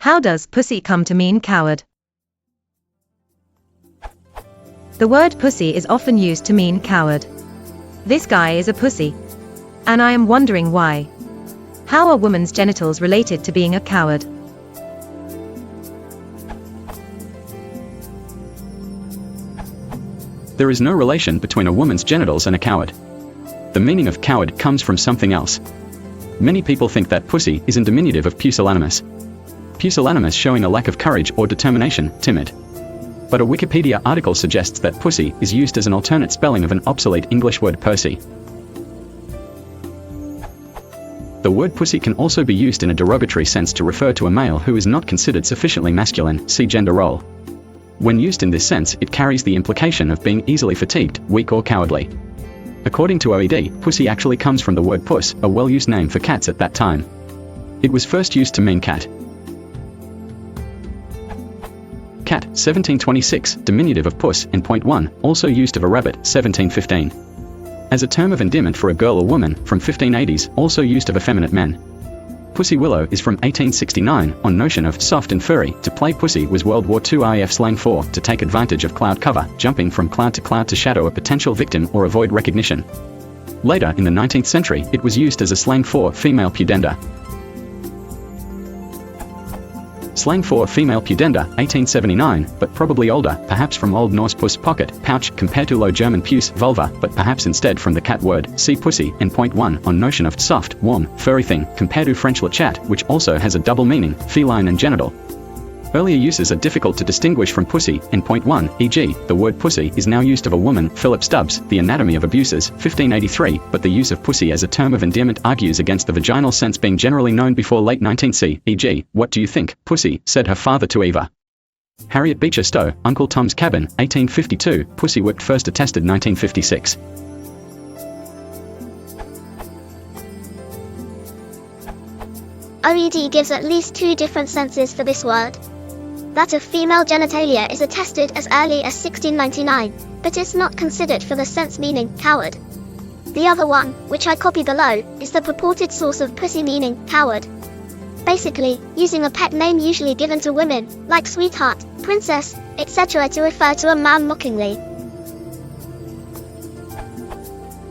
How does pussy come to mean coward? The word pussy is often used to mean coward. This guy is a pussy. And I am wondering why. How are women's genitals related to being a coward? There is no relation between a woman's genitals and a coward. The meaning of coward comes from something else. Many people think that pussy is a diminutive of pusillanimous. Pusillanimous showing a lack of courage or determination, timid. But a Wikipedia article suggests that pussy is used as an alternate spelling of an obsolete English word pussy. The word pussy can also be used in a derogatory sense to refer to a male who is not considered sufficiently masculine, see gender role. When used in this sense, it carries the implication of being easily fatigued, weak or cowardly. According to OED, pussy actually comes from the word puss, a well-used name for cats at that time. It was first used to mean cat. Cat, 1726, diminutive of puss, in point 1, also used of a rabbit, 1715. As a term of endearment for a girl or woman, from 1580s, also used of effeminate men. Pussy willow is from 1869, on notion of soft and furry. To play pussy was World War II RAF slang for to take advantage of cloud cover, jumping from cloud to shadow a potential victim or avoid recognition. Later, in the 19th century, it was used as a slang for female pudenda. Slang for female pudenda, 1879, but probably older, perhaps from Old Norse puss pocket, pouch, compared to Low German puce, vulva, but perhaps instead from the cat word, see pussy, in point 1, on notion of soft, warm, furry thing, compared to French le chat, which also has a double meaning, feline and genital. Earlier uses are difficult to distinguish from pussy, in point 1, e.g., the word pussy is now used of a woman, Philip Stubbs, The Anatomy of Abuses, 1583, but the use of pussy as a term of endearment argues against the vaginal sense being generally known before late 19th, e.g., what do you think, pussy, said her father to Eva. Harriet Beecher Stowe, Uncle Tom's Cabin, 1852, pussy whipped first attested 1956. OED gives at least 2 different senses for this word. That of female genitalia is attested as early as 1699, but is not considered for the sense meaning coward. The other one, which I copy below, is the purported source of pussy meaning coward. Basically, using a pet name usually given to women, like sweetheart, princess, etc. to refer to a man mockingly.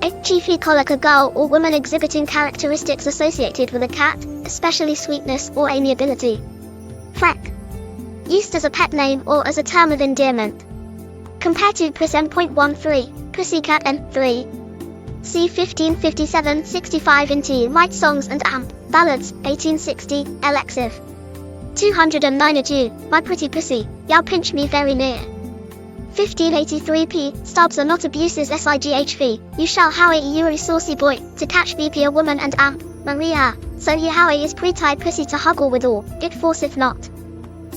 It chiefly colic a girl or woman exhibiting characteristics associated with a cat, especially sweetness or amiability. Freck. Used as a pet name or as a term of endearment. Compare to puss M.13, pussycat N3. C 1557-65 in T. White Songs and Amp, Ballads, 1860, Alexiv. 209 Adieu, my pretty pussy, y'all pinch me very near. 1583 P. Stubbs are not abuses SIGHV, you shall howie you saucy boy, to catch VP a woman and amp, Maria, so ye howie is pretty pussy to huggle withal, it forceth not.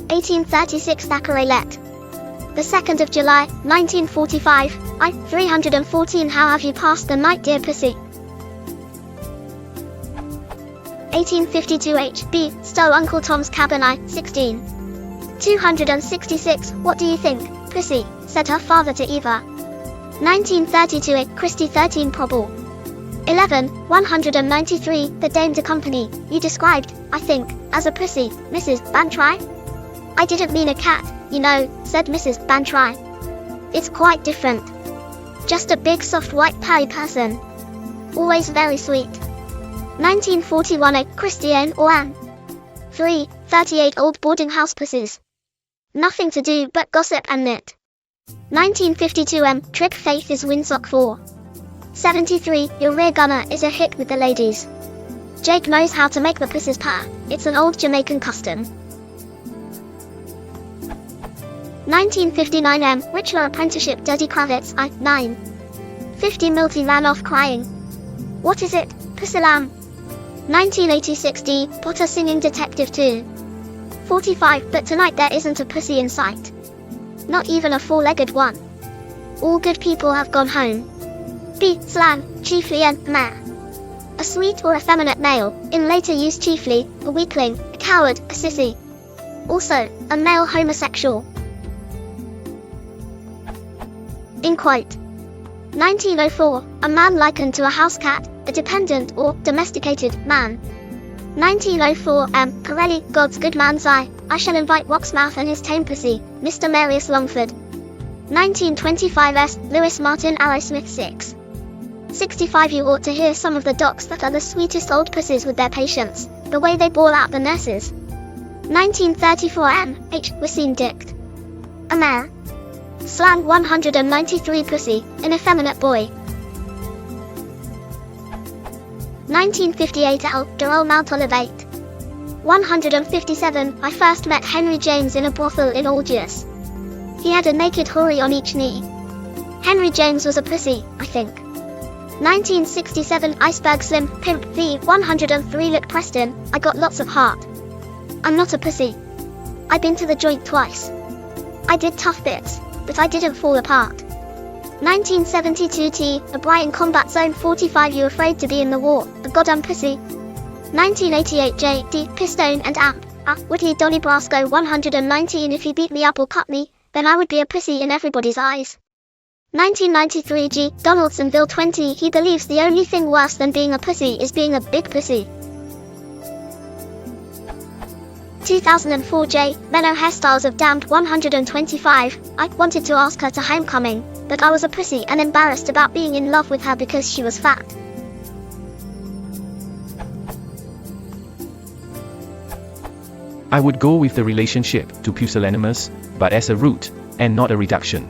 1836 Thackeray Let. The 2nd of July, 1945, I, 314 How have you passed the night dear pussy? 1852 H. B. Stowe Uncle Tom's Cabin I, 16. 266 What do you think, pussy, said her father to Eva. 1932 A. Christie 13 Probable. 11, 193 The Dame de Company, you described, I think, as a pussy, Mrs. Bantry? I didn't mean a cat, you know, said Mrs. Bantry. It's quite different. Just a big soft white purry person. Always very sweet. 1941 A. Christiane or Anne. 3, 38 Old boarding house pussies. Nothing to do but gossip and knit. 1952 M. Trick Faith is Windsock 4. 73 Your rear gunner is a hit with the ladies. Jake knows how to make the pussies purr, it's an old Jamaican custom. 1959 M. Richler Apprenticeship Dirty Kravitz I, 9. 50 Milty ran off crying. What is it, Pussy Lamb? 1986 D. Potter singing Detective 2. 45 But tonight there isn't a pussy in sight. Not even a four-legged one. All good people have gone home. B. Slang, chiefly and meh. A sweet or effeminate male, in later use chiefly, a weakling, a coward, a sissy. Also, a male homosexual. In quote. 1904, a man likened to a house cat, a dependent or domesticated man. 1904 Corelli, God's good man's eye. I shall invite Waxmouth and his tame pussy, Mr. Marius Longford. 1925 S. Lewis Martin Arrowsmith 6. 65 You ought to hear some of the docs that are the sweetest old pussies with their patients, the way they bawl out the nurses. 1934 M. H. Wassine Dict. A mare. Slang 193 Pussy, an effeminate boy. 1958 L. Durrell Mount Olivate. 157 I first met Henry James in a brothel in Algiers. He had a naked houri on each knee. Henry James was a pussy, I think. 1967 Iceberg Slim, Pimp v 103 Look Preston, I got lots of heart. I'm not a pussy. I've been to the joint twice. I did tough bits, but I didn't fall apart. 1972 T. O'Brien Combat Zone 45 You afraid to be in the war, a goddamn pussy. 1988 J. D. Pistone and Amp. Whitley Donny Brasco 119 If you beat me up or cut me, then I would be a pussy in everybody's eyes. 1993 G. Donaldsonville 20 He believes the only thing worse than being a pussy is being a big pussy. 2004 J. Menno Hairstyles of Damned 125 I wanted to ask her to homecoming, but I was a pussy and embarrassed about being in love with her because she was fat. I would go with the relationship to pusillanimous, but as a root, and not a reduction.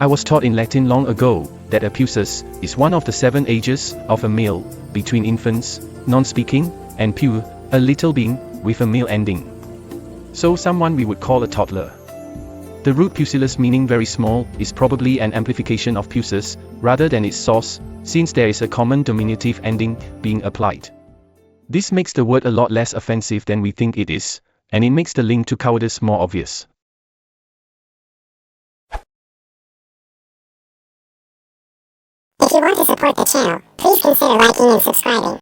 I was taught in Latin long ago that a puces is one of the 7 ages of a male, between infants, non-speaking, and pu, a little being, with a male ending. So someone we would call a toddler. The root pusillus meaning very small is probably an amplification of puces, rather than its source, since there is a common diminutive ending being applied. This makes the word a lot less offensive than we think it is, and it makes the link to cowardice more obvious. If you want to support the channel, please consider liking and subscribing.